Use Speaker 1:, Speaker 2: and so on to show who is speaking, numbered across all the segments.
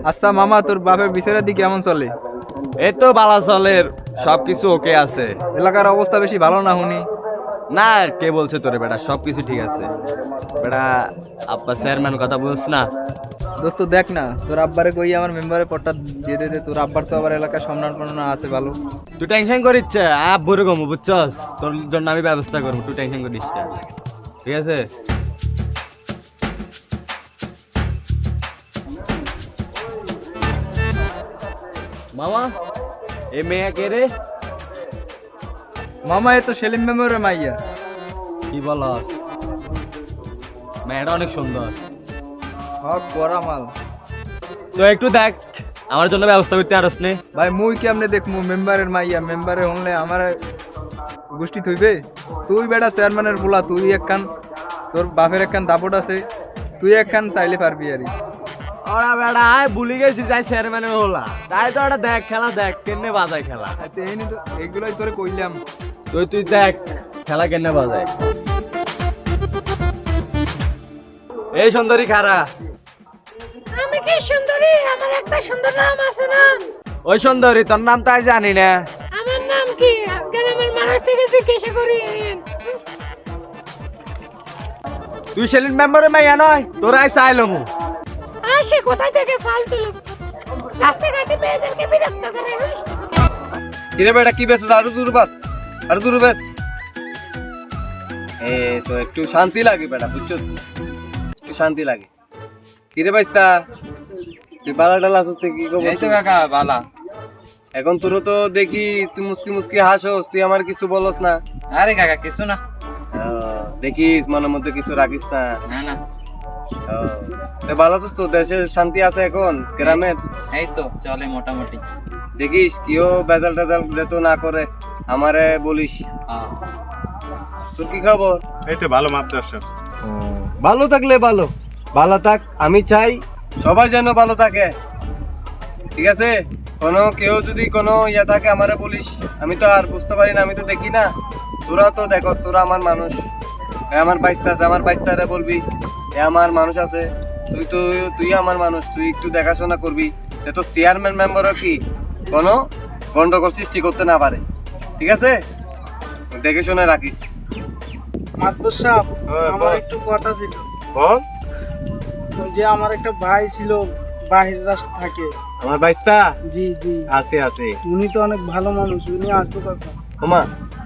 Speaker 1: আচ্ছা মামা, তোর বাপের বিচারের দিক কেমন চলে?
Speaker 2: এই তো বালা চলের, সবকিছু ওকে আছে।
Speaker 1: এলাকার অবস্থা বেশি ভালো না হুনি?
Speaker 2: না, কে বলছে তোরে বেটা? সবকিছু ঠিক আছে বেটা। আব্বা চেয়ারম্যান কথা বলছ না?
Speaker 1: দোস্ত দেখ না, তোর আব্বারে কই আমার মেম্বারের পটটা দিয়ে দে। তোর আব্বার তো আবার এলাকার সম্মান পান্না আছে ভালো।
Speaker 2: তুই টেনশন করিস আব্বুরে কমু, বুঝছস? তোর জন্য আমি ব্যবস্থা করবো, তুই টেনশন করিস না, ঠিক আছে? মামা, এ মেয়ে কে রে?
Speaker 1: মামা এ তো সেলিম মেম্বারের মাইয়া।
Speaker 2: কি বলস? মেয়েটা অনেক সুন্দর।
Speaker 1: হক করা মাল।
Speaker 2: তো একটু দেখ, আমার জন্য ব্যবস্থা করতে আরস নে।
Speaker 1: ভাই মুই কেমনে দেখমু মেম্বারের মাইয়া? মেম্বারে হলে আমার গোষ্ঠী থইবে? তুই বেটা চেয়ারম্যানের পোলা, তুই একখান, তোর বাপের একখান দাপট আছে, তুই একখান চাইলে পারবি আরই।
Speaker 2: ওরা বেড়া আয় ভুলে গেছি যাই চেয়ারম্যানের হলা, তাই তো ওটা দেখ খেলা, দেখ কেমনে বাজায় খেলা।
Speaker 1: এইগুলোই তোরে কইলাম।
Speaker 2: তুই দেখ খেলা কেমনে বাজায়। এই সুন্দরী খারা।
Speaker 3: আমি কি সুন্দরী? আমার একটা সুন্দর নাম আছে না?
Speaker 2: ওই সুন্দরী, তোর নাম তাই জানি না।
Speaker 3: আমার নাম কি? গ্রামের মানুষ থেকে জিজ্ঞাসা করি।
Speaker 2: তুই সেলিম মেম্বারের মাইয়া নয়? তোর আই চাইলমু।
Speaker 3: আসে কোথা থেকে ফালতু লোক রাস্তাঘাটে মেয়েদেরকে বিরক্ত করে।
Speaker 4: কিরে বেটা, কি বেশ? আরো দূর বাস, আরো দূর বাস। এ তো একটু শান্তি লাগে বেটা, বুঝছো? একটু শান্তি লাগে। কিরে বাইস্তা, তুই বালা ডালা আসতে কি খবর?
Speaker 1: এই তো কাকা বালা।
Speaker 4: এখন তোর তো দেখি তুই মুসকি মুসকি হাসোস, তুই আমার কিছু বলস না।
Speaker 1: আরে কাকা কিছু না।
Speaker 4: দেখিস মনের মধ্যে কিছু রাখিস না।
Speaker 1: না না।
Speaker 4: ভালো আছিস তো? দেশে শান্তি আছে এখন গ্রামের?
Speaker 1: এই তো চলে মোটামুটি।
Speaker 4: দেখিস কেউ বেজাল টেজাল যেত না করে, আমারে বলিস। তোর কি খবর?
Speaker 5: এই তো ভালো মাপ দর্শক।
Speaker 4: ভালো থাকলে ভালো, ভালো থাক। আমি চাই সবাই যেন ভালো থাকে, ঠিক আছে? কোনো কেউ যদি কোনো ইয়ে থাকে আমারে বলিস। আমি তো আর বুঝতে পারি না, আমি তো দেখি না। তোরা তো দেখস, তোরা আমার মানুষ। আমার বাইস্তা আছে, আমার বাইস্তারে বলবি এ আমার মানুষ আছে। তুই আমার মানুষ, তুই একটু দেখাশোনা করবি, এত চেয়ারম্যান মেম্বারও কি কোনো গন্ডগোল সৃষ্টি করতে না পারে, ঠিক আছে? দেখে শুনে রাখিস।
Speaker 6: মাতবর সাহেব, আমার
Speaker 4: বল।
Speaker 6: একটু কথা ছিল।
Speaker 4: বল।
Speaker 6: ওই যে আমার একটা ভাই ছিল, বাহির রাষ্ট্রে থাকে।
Speaker 4: আমার বাইস্তা
Speaker 6: জি জি,
Speaker 4: আছে আছে।
Speaker 6: উনি তো অনেক ভালো মানুষ, উনি আসবো কখন?
Speaker 4: ওমা,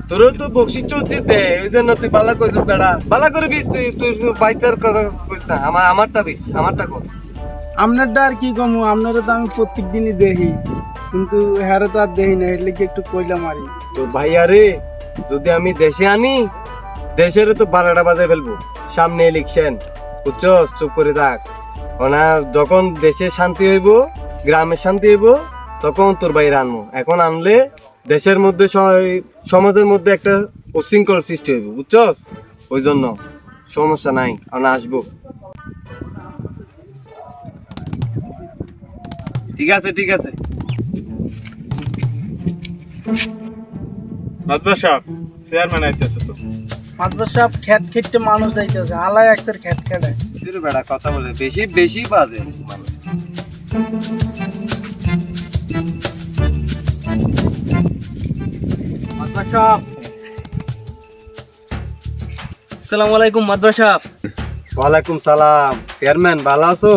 Speaker 4: তোরও তো বকশিস চলছে দে, ওই জন্য তুই বালা কইছিস বেড়া। বালা করে বিস, তুই বাইস্তার কথা কইস না, আমারটা বিস, আমারটা কর।
Speaker 6: আপনারটা আর কি কমু, আপনারও তো আমি প্রত্যেক দিনই দেখি, কিন্তু হ্যারে তো আর দেখি না, এর লেগে একটু কইলাম আরই।
Speaker 4: তোর ভাইয়া রে, যদি আমি দেশে আনি, দেশের তো বারোটা বাজে ফেলবো। সামনে ইলেকশন, বুঝছস? চুপ করে থাক। না, যখন দেশে শান্তি হইব, গ্রামের শান্তি হইব, তখন তোর ভাই আনবো। এখন আনলে দেশের মধ্যে সমাজের মধ্যে একটা উশৃঙ্খল সৃষ্টি হইব, বুঝছস? ওই জন্য সমস্যা নাই, আমরা আসবো। ঠিক আছে ঠিক আছে।
Speaker 5: মাতবার সাহেব, চেয়ারম্যান আইতেছে তো।
Speaker 6: মাতবর সাহেব, খেত খেটতে মানুষ যাইতেছে, আলাই একসার খেত খেটে।
Speaker 4: তুই বেড়া কথা বলে বেশি বেশি বাজে।
Speaker 6: মাতবর সাহেব,
Speaker 7: আসসালামু আলাইকুম মাদ্রাস সাহেব।
Speaker 4: ওয়ালাইকুম সালাম। চেয়ারম্যান ভালো আছো?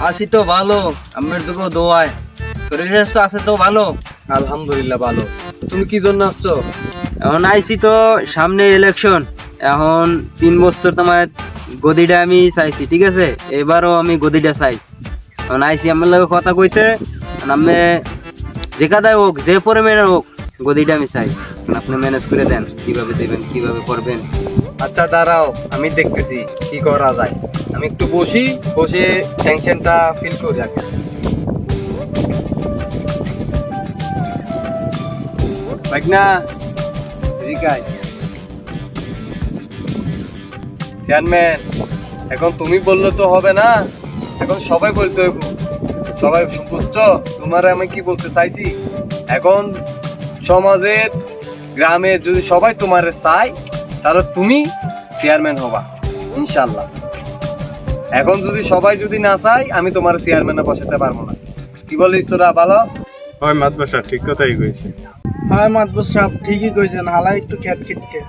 Speaker 7: আছি তো ভালো, আম্মের দুগো দোয়ায়। শরীর স্বাস্থ্য আছে তো ভালো?
Speaker 4: আলহামদুলিল্লাহ ভালো। তুমি কি জন্য আসছো?
Speaker 7: এখন আইছি তো সামনে ইলেকশন, এখন 3 বছর তোমার গদিটা আমি চাইছি, ঠিক আছে? এবারও আমি গদিটা চাই। এখন আইছি আমার লগে কথা কইতে, আমি যে কাদায় হোক, যে পরিমাণে হোক, গদিটা আমি চাই। আপনি ম্যানেজ করে দেন, কিভাবে দেবেন, কিভাবে করবেন।
Speaker 4: আচ্ছা দাঁড়াও, আমি দেখতেছি কি করা যায়। আমি একটু বসি, বসে টেনশনটা ফিল করি আগে। না রিকাই চেয়ারম্যান, এখন তুমি বললে তো হবে না, এখন সবাই বলতে হইব। সবাই বুঝছো তোমার আমি কি বলতে চাইছি? এখন সমাজের গ্রামের যদি সবাই তোমার চায়, তাহলে তুমি চেয়ারম্যান হবা ইনশাল্লাহ। এখন যদি সবাই যদি না চাই আমি তোমার চেয়ারম্যানে বসাতে পারবো না। কি বলিস তোরা ভালো?
Speaker 5: হয় মাতবার সাহেব ঠিক কথাই কইছে।
Speaker 6: হ্যাঁ মাতবর সাহেব ঠিকই কইছেন, হালা একটু খ্যাটখিটকে।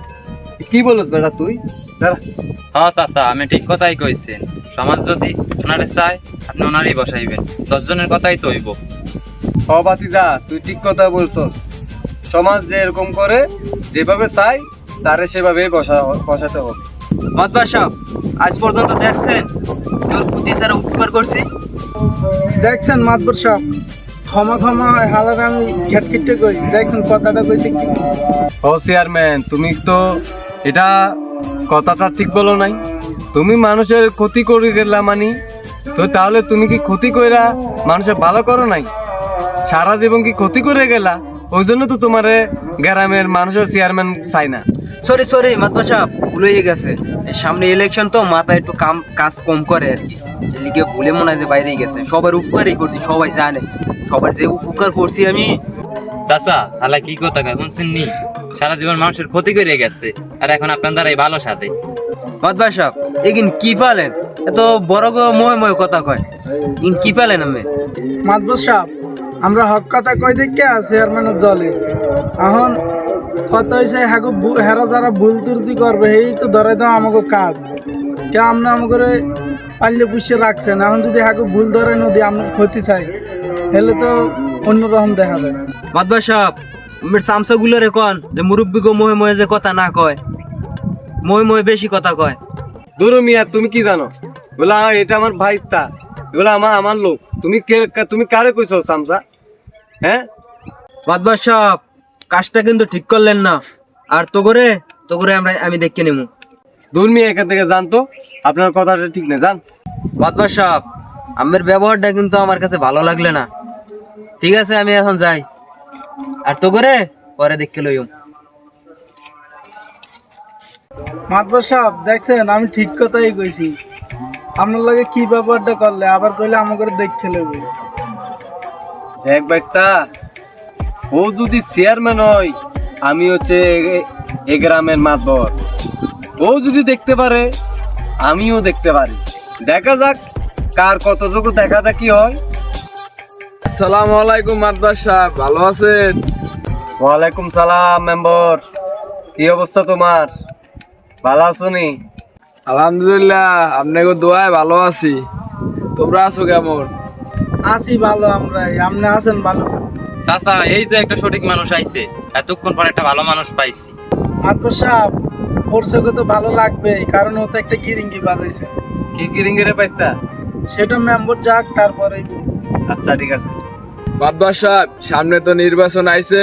Speaker 4: কি বলিস বেটা তুই? দাঁড়া।
Speaker 8: হ্যাঁ চাচা, আমি ঠিক কথাই কইছেন। সমাজ যদি ওনারে চায় আপনি ওনারই বসাইবেন, 10 জনের কথাই তো হইব।
Speaker 4: ও বাতিজা, তুই ঠিক কথা বলছস। সমাজ যে এরকম করে, যেভাবে চাই তারে সেভাবেই বসাতে হবে।
Speaker 7: মাতবার সাহেব, আজ পর্যন্ত দেখছেন তোর প্রতি স্যার উপকার করছি?
Speaker 6: দেখছেন মাতবর সাহেব, ক্ষমা ক্ষমা হালার আমি খ্যাটখিটকে কই, দেখছেন কথাটা কইছি কি?
Speaker 4: ও চেয়ারম্যান, তুমি তো এটা কথাটা ঠিক বলো নাই। তুমি মানুষের ক্ষতি করে গেলা মানি, তো তাহলে তুমি কি ক্ষতি কইরা মানুষের ভালো করো নাই? সারা জীবন কি ক্ষতি করে গেলা? ওই জন্য তো তোমার গ্রামের মানুষের চেয়ারম্যান চাই না।
Speaker 7: সরি মাতবার সাহেব, ভুল হয়ে গেছে। এই সামনে ইলেকশন তো, মাথায় একটু কাজ কম করে আর কি, এদিকে ভুলে মনে হয় যে বাইরেই গেছে। সবার উপকারই করছি, সবাই জানে সবার যে উপকার করছি আমি।
Speaker 8: চাচা হালা কি কথা কয় শুনছেন নি? সারা জীবন মানুষের ক্ষতি করে গেছে, আর এখন আপনার দ্বারাই ভালো সাথে।
Speaker 7: মাতবার সাহেব, এগিন কি পালেন? এত বড় ময় কথা কয়, ইন কি পালেন আমি?
Speaker 6: মাতবর সাহেব, আমরা হক কথা কই দেখে চেয়ারম্যানের জলে এখন কত হয়েছে হেরা যারা ভুল ত্রুটি করবে এই তো ধরে দাও আমাকে কাজ কে আপনি আমাকে পাল্লে পুষে রাখছেন। এখন যদি হাগু ভুল ধরে নদী আপনার ক্ষতি চাই তাহলে তো অন্যরকম দেখা যায়।
Speaker 7: মাতবার সাহেব, চামচা গুলো রে কন যে মুরব্বী গো মহে যে কথা না কয়, মহে বেশি কথা কয়।
Speaker 4: দুরু মিয়া, তুমি কি জানো? বলা এটা আমার ভাইস্তা, এগুলো আমার লোক। তুমি কারে কইছো চামচা? হ্যাঁ
Speaker 7: মাতবার সাহেব, কাজটা কিন্তু ঠিক করলেন না, আর তো করে আমি দেখে নেব।
Speaker 4: দূর মিয়া, এখান থেকে জানতো আপনার কথাটা ঠিক না, জান।
Speaker 7: মাতবার সাহেব, আমার ব্যবহারটা কিন্তু আমার কাছে ভালো লাগলে না। ঠিক আছে, আমি এখন যাই, আর তো করে পরে দেখে লইম।
Speaker 6: মাতবর সাহেব, দেখছেন আমি ঠিক কথাই কইছি। আপনার লাগে কি ব্যাপারটা করলে আবার কইলে আমাকে দেখতে লইবে।
Speaker 4: দেখ বাইস্তা, ও যদি চেয়ারম্যান হয়, আমি হচ্ছে এ গ্রামের মাতবর। ও যদি দেখতে পারে, আমিও দেখতে পারি। দেখা যাক কার কতটুকু দেখা দেখি হয়।
Speaker 9: আসসালামু আলাইকুম মাতবার সাহেব, ভালো আছেন?
Speaker 4: ওয়ালাইকুম সালাম মেম্বার, কি অবস্থা তোমার? ভালো আছো নি?
Speaker 9: আলহামদুলিল্লাহ, আপনাকে দোয়ায় ভালো আছি। তোমরা আছো কেমন?
Speaker 6: আছি ভালো আমরা, আপনি আছেন ভালো?
Speaker 8: চাচা এই যে একটা সঠিক মানুষ আইছে, এতক্ষণ পর একটা ভালো মানুষ পাইছি।
Speaker 6: মাতবর সাহেব, ওর চোখে তো ভালো লাগবে, কারণ ও তো একটা গিরিঙ্গি বাজাইছে।
Speaker 4: কি গিরিঙ্গিরে পাইস্তা?
Speaker 6: সেটা মেম্বার যাক তারপরে।
Speaker 4: আচ্ছা ঠিক আছে।
Speaker 9: মাতবার সাহেব, সামনে তো নির্বাচন আইছে,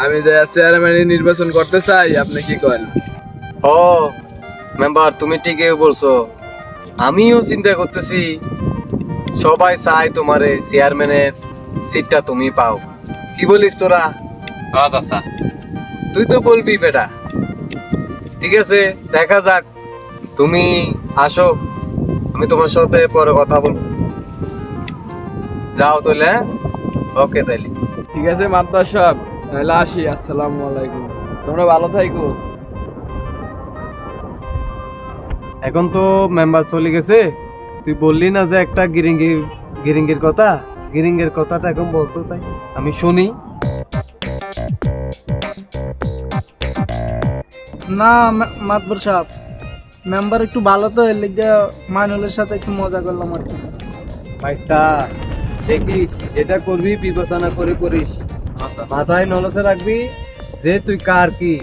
Speaker 9: আমি যে চেয়ারম্যান নির্বাচন করতে চাই, আপনি কি করেন?
Speaker 4: ও মেম্বার, তুমি ঠিকই বলছো। আমিও চিন্তা করতেছি, সবাই চাই তোমারে চেয়ারম্যানের সিটটা তুমি পাও। কি বলিস তোরা?
Speaker 8: হ্যাঁ চাচা।
Speaker 4: তুই তো বলবি বেটা। ঠিক আছে, দেখা যাক। তুমি আসো, আমি তোমার সাথে পরে কথা বলবো। যাও তাহলে। ওকে তাইলে।
Speaker 9: ঠিক আছে মাতবার সাহেব, তাহলে আসি। আসসালামু আলাইকুম, তোমরা ভালো থাকো।
Speaker 4: এখন তো মেম্বার চলে গেছে, তুই বললি না যে একটা গিরিঙ্গির কথা? গিরিঙ্গের কথাটা এখন বলতো, তাই আমি শুনি।
Speaker 6: না মাতবর সাহেব, মেম্বার একটু ভালো তো, এর লিগে মাইনুলের সাথে একটু মজা করলাম আর কি।
Speaker 4: ভাইস্তা, দেখিস যেটা করবি বিবেচনা করে করিস, মাথায় নলেজে রাখবি যে তুই কার কি।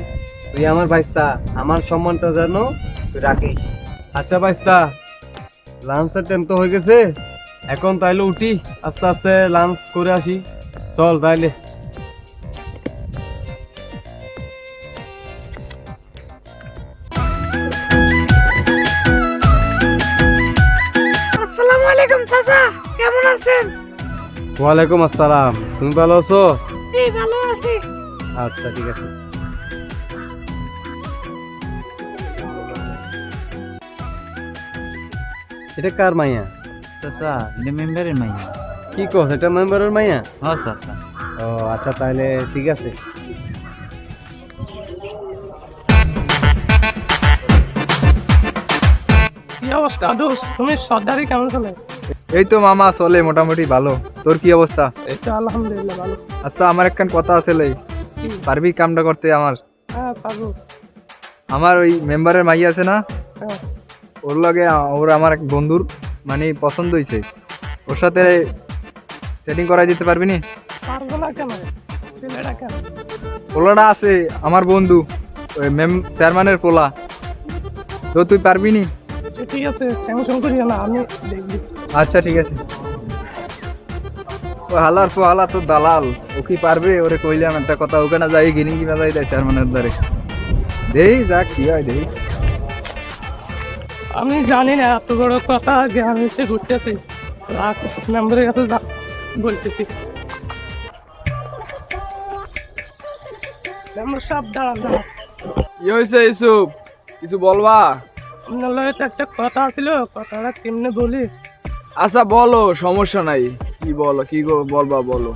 Speaker 4: তুই আমার ভাইস্তা, আমার সম্মানটা যেন তুই রাখিস। আচ্ছা ভাইস্তা, লাঞ্চের টাইম তো হয়ে গেছে, এখন তাইলে উঠি, আস্তে আস্তে লাঞ্চ করে আসি। চল তাইলে।
Speaker 3: আসসালামু আলাইকুম চাচা, কেমন আছেন?
Speaker 4: ওয়ালাইকুম আসসালাম, তুমি ভালো আছো?
Speaker 3: জি ভালো আছি।
Speaker 4: আচ্ছা ঠিক আছে। এটা কার মাইয়া?
Speaker 8: চাচা এটা মেম্বারের মাইয়া।
Speaker 4: কি কস, এটা মেম্বারের মাইয়া?
Speaker 8: হ্যাঁ চাচা।
Speaker 4: ও আচ্ছা, তাহলে ঠিক আছে।
Speaker 6: অবস্থা দোস্ত, তুমি সর্দারি কেমন চলে?
Speaker 1: এই তো মামা চলে মোটামুটি ভালো। তোর কি অবস্থা?
Speaker 6: এই তো আলহামদুলিল্লাহ ভালো।
Speaker 1: আচ্ছা আমার একখান কথা আছে লে, পারবি কামটা করতে? আমার
Speaker 6: হ্যাঁ পারবো।
Speaker 1: আমার ওই মেম্বারের মাইয়া আছে না,
Speaker 6: হ্যাঁ
Speaker 1: ওর লগে ওর আমার এক বন্ধুর মানে পছন্দ হয়েছে, ওর সাথে সেটিং করাই দিতে পারবি নি?
Speaker 6: পারবো না কেন, ছেলেটা কেন?
Speaker 1: পোলাটা আছে আমার বন্ধু, ওই চেয়ারম্যানের পোলা, তো তুই পারবি নি?
Speaker 6: আচ্ছা, ঠিক আছে, টেনশন করিও না, আমি দেখবি।
Speaker 1: আচ্ছা ঠিক আছে। ও হালার পোহালা তো দালাল, ও কি পারবে? ওরে কইলাম একটা কথা, ওখানে যাই গিরিঙ্গি বাজাই দেয় চেয়ারম্যানের দ্বারে। দেই যাক কি হয় দেই।
Speaker 6: আমি জানি না এত বড় কথা যে আমি সে ঘুরতেছি, মেম্বারের কাছে বলতেছি। মেম্বার সাহেব দাঁড়ান দাঁড়ান,
Speaker 9: কি হয়েছে ইসুফ, কিছু বলবা?
Speaker 6: আপনার লগে তো একটা কথা ছিল, কথাটা কেমনে বলি?
Speaker 9: আচ্ছা বলো, সমস্যা নাই, কি বলো, কি বলবা বলো।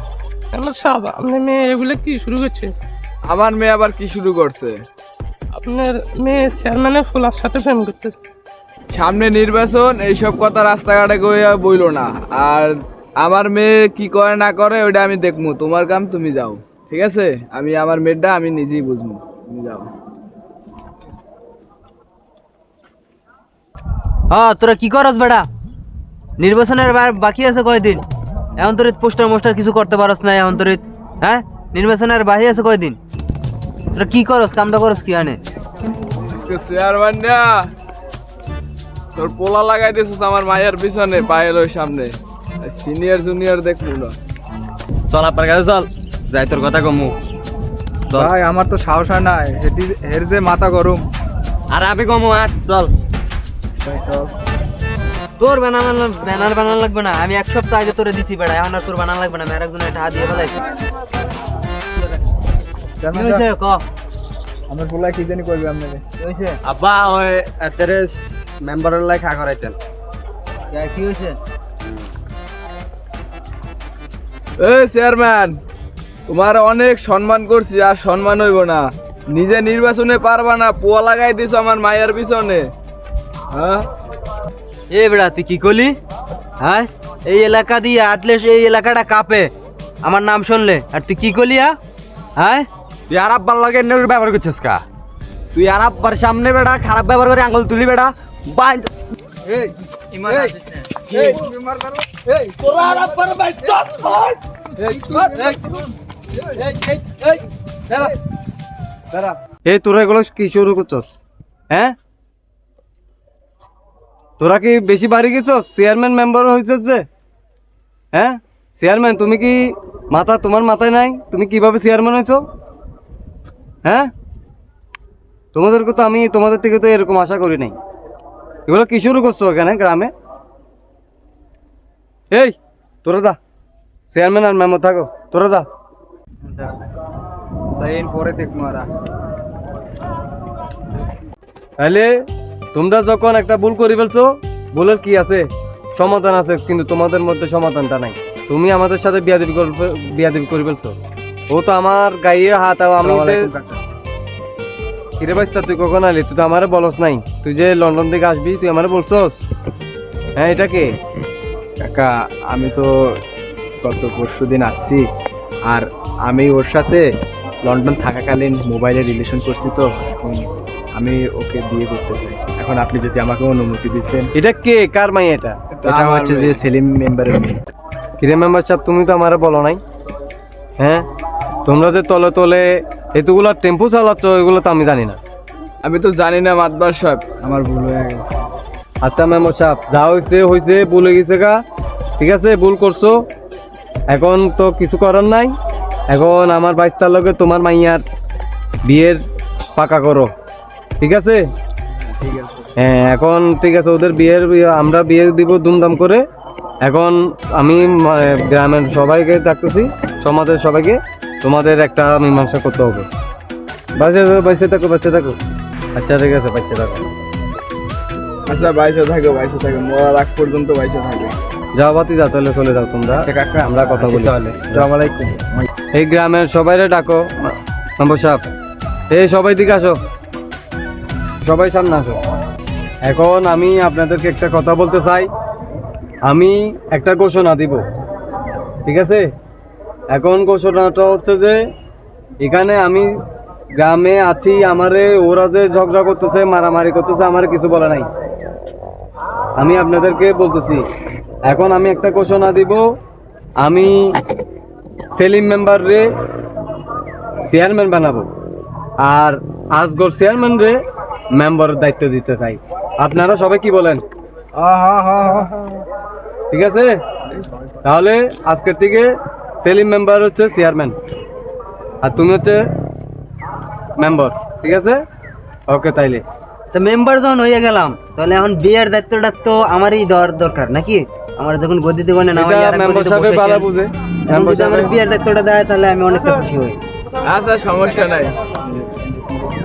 Speaker 6: মেম্বার সাহেব, আপনার মেয়ে এগুলো কি শুরু করছে?
Speaker 9: আমার মেয়ে আবার কি শুরু করছে?
Speaker 6: আপনার মেয়ে চেয়ারম্যানের ফুলার সাথে প্রেম করতেছে।
Speaker 9: সামনে নির্বাচন, এইসব কথা রাস্তাঘাটে গিয়ে বইলো না। আর আমার মেয়ে কি করে না করে ওইটা আমি দেখবো, তোমার কাম তুমি যাও, ঠিক আছে? আমি আমার মেয়েটা আমি নিজেই বুঝবো, তুমি যাও।
Speaker 7: হ্যাঁ তোরা কি করস বেটা? নির্বাচনের বাকি আছে কয়দিন? এখন তোর পোস্টার মোস্টার কিছু করতে পারস না এখন তোর? হ্যাঁ নির্বাচনের বাকি আছে কয়দিন? তোরা কি করস, কামটা করস কি আনে?
Speaker 9: আজকে চেয়ারম্যান না তোর পোলা লাগাই দিছিস আমার মায়ের পিছনে, পায়ের ওই সামনে। সিনিয়র জুনিয়র দেখবো না।
Speaker 2: চল আপনার কাছে চল, যাই তোর কথা কমু।
Speaker 1: ভাই আমার তো সাহস হয় না, এর যে মাথা গরম।
Speaker 2: আর আমি কমু, আর চল।
Speaker 7: তোর ব্যানার বানানো লাগবে না, আমি এক সপ্তাহ আগে তোরে দিছি বেড়া, এখন আর তোর বানানো লাগবে না, আমি আরেকজনের টাকা দিয়ে ফেলাইছি। কি হয়েছে ক?
Speaker 1: আমার পোলা কি জানি করবে আপনাকে?
Speaker 7: কি হয়েছে?
Speaker 2: আব্বা ওই এতেরে মেম্বারের লাই খা করাইতেন।
Speaker 7: কি হয়েছে?
Speaker 9: এই চেয়ারম্যান, তোমার অনেক সম্মান করছি, আর সম্মান হইব না। নিজে নির্বাচনে পারবা না, পোয়া লাগাই দিছো আমার মায়ের পিছনে। হ্যাঁ
Speaker 7: এ বেড়া তুই কি করলি? হ্যাঁ এই এলাকা দিয়ে আতলে এই এলাকাটা কাঁপে আমার নাম শুনলে, আর তুই কি করলি? হ্যাঁ
Speaker 2: তুই আর আব্বার লাগে এমনি ব্যবহার করছিস কা? তুই আর আব্বার সামনে বেটা খারাপ ব্যবহার করে আঙুল তুলি বেটা।
Speaker 4: এই তোরা এগুলো কি শুরু করছস? হ্যাঁ তোরা কি বেশি বাড়ি গেছস? চেয়ারম্যান মেম্বার হয়েছিস যে? হ্যাঁ চেয়ারম্যান, তুমি কি তোমার মাথায় নাই? তুমি কিভাবে চেয়ারম্যান হয়েছো? হ্যাঁ তোমাদেরকে তো আমি তোমাদের থেকে তো এরকম আশা করি নাই। এগুলো কি শুরু করছো এখানে গ্রামে? এই তোরা যা, চেয়ারম্যান আর মেম্বার থাকো, তোরা যা।
Speaker 1: সাইন পরে দেখবো আর।
Speaker 4: তাহলে তোমরা যখন একটা ভুল করে ফেলছো, ভুলের কি আছে? সমাধান আছে, কিন্তু তোমাদের মধ্যে সমাধানটা নাই। তুমি আমাদের সাথে বিয়াদবি করে ফেলছো। ও তো আমার গায়ে হাত, আমি কিরে বাইস্তা তুই কখন আলি? তুই তো আমারে বলস নাই, তুই যে লন্ডন থেকে আসবি তুই আমারে বলছস? হ্যাঁ এটা কে?
Speaker 1: কাকা আমি তো গত পরশুদিন আসছি, আর আমি ওর সাথে লন্ডন থাকাকালীন মোবাইলে রিলেশন করছি, তো এখন আমি ওকে বিয়ে করতে চাই। এখন আপনি যদি আমাকে অনুমতি দিতেন।
Speaker 4: এটা কে, কার মাই এটা?
Speaker 1: এটা হচ্ছে যে সেলিম মেম্বারের মেয়ে।
Speaker 4: কিরে মেম্বার সাহেব, তুমি তো আমারে বলো নাই। হ্যাঁ তোমরা যে তলে তলে এতগুলো টেম্পু চালাচ্ছ, এগুলো তো আমি জানি না।
Speaker 9: আমি তো জানি না মাতবার সাহেব,
Speaker 1: আমার ভুল হয়ে গেছে।
Speaker 4: আচ্ছা মেম্বার সাহেব, যা হয়েছে ভুলে গেছে গা, ঠিক আছে, ভুল করছো, এখন তো কিছু করার নাই। এখন আমার বাইস্তার লগে তোমার মাইয়ার বিয়ের পাকা করো, ঠিক আছে?
Speaker 1: ঠিক আছে।
Speaker 4: হ্যাঁ এখন ঠিক আছে, ওদের আমরা বিয়ে দিব ধুমধাম করে। এখন আমি গ্রামের সবাইকে ডাকতেছি, সমাজের সবাইকে, তোমাদের একটা মীমাংসা করতে হবে। বাইসে থাকো। আচ্ছা ঠিক আছে, বাইসে থাকো।
Speaker 9: আচ্ছা বাইসে থাকো, মরার আগ পর্যন্ত বাইসে থাকো।
Speaker 4: যাও বাতি যা, তাহলে চলে যাও তোমরা।
Speaker 1: আচ্ছা কাকা,
Speaker 4: আমরা কথা বলি।
Speaker 1: আসসালামু আলাইকুম।
Speaker 4: এই গ্রামের সবাইরে ডাকো। মেম্বার সাহেব, এই সবাই দিকে আসো, সবাই সামনে আসো। এখন আমি আপনাদেরকে একটা কথা বলতে চাই, আমি একটা ঘোষণা দিব, ঠিক আছে? এখন ঘোষণাটা হচ্ছে যে এখানে আমি গ্রামে আছি, আমারে ওরা যে ঝগড়া করতেছে, মারামারি করতেছে, আমার কিছু বলে নাই। আমি আপনাদেরকে বলতেছি, এখন আমি একটা ঘোষণা দিব, আমি সেলিম মেম্বার রে চেয়ারম্যান বানাবো, আর আজগর চেয়ারম্যান রে মেম্বারের দায়িত্ব দিতে চাই। আপনারা সবাই কি বলেন? ঠিক আছে, তাহলে আজকের থেকে সেলিম মেম্বার হচ্ছে চেয়ারম্যান আর তুমি হচ্ছে মেম্বার, ঠিক আছে? ওকে, তাইলে
Speaker 7: আচ্ছা, মেম্বার যখন হয়ে গেলাম, তাহলে এখন বিয়ের দায়িত্বটা তো আমারই দেওয়ার দরকার নাকি? আমার যখন গদি দেবো না,
Speaker 4: এটা মেম্বার সাহেব ভালো বুঝে।
Speaker 7: আমার বিয়ের দায়িত্বটা দেয়, তাহলে আমি অনেকটা খুশি হই।
Speaker 9: আচ্ছা, সমস্যা নাই।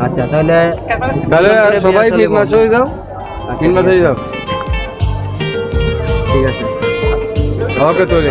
Speaker 7: আচ্ছা, তাহলে
Speaker 4: তাহলে সবাই 3 মাস হয়ে যাও, 3 মাস হয়ে যাও,
Speaker 7: ঠিক আছে।
Speaker 4: ওকে, তাহলে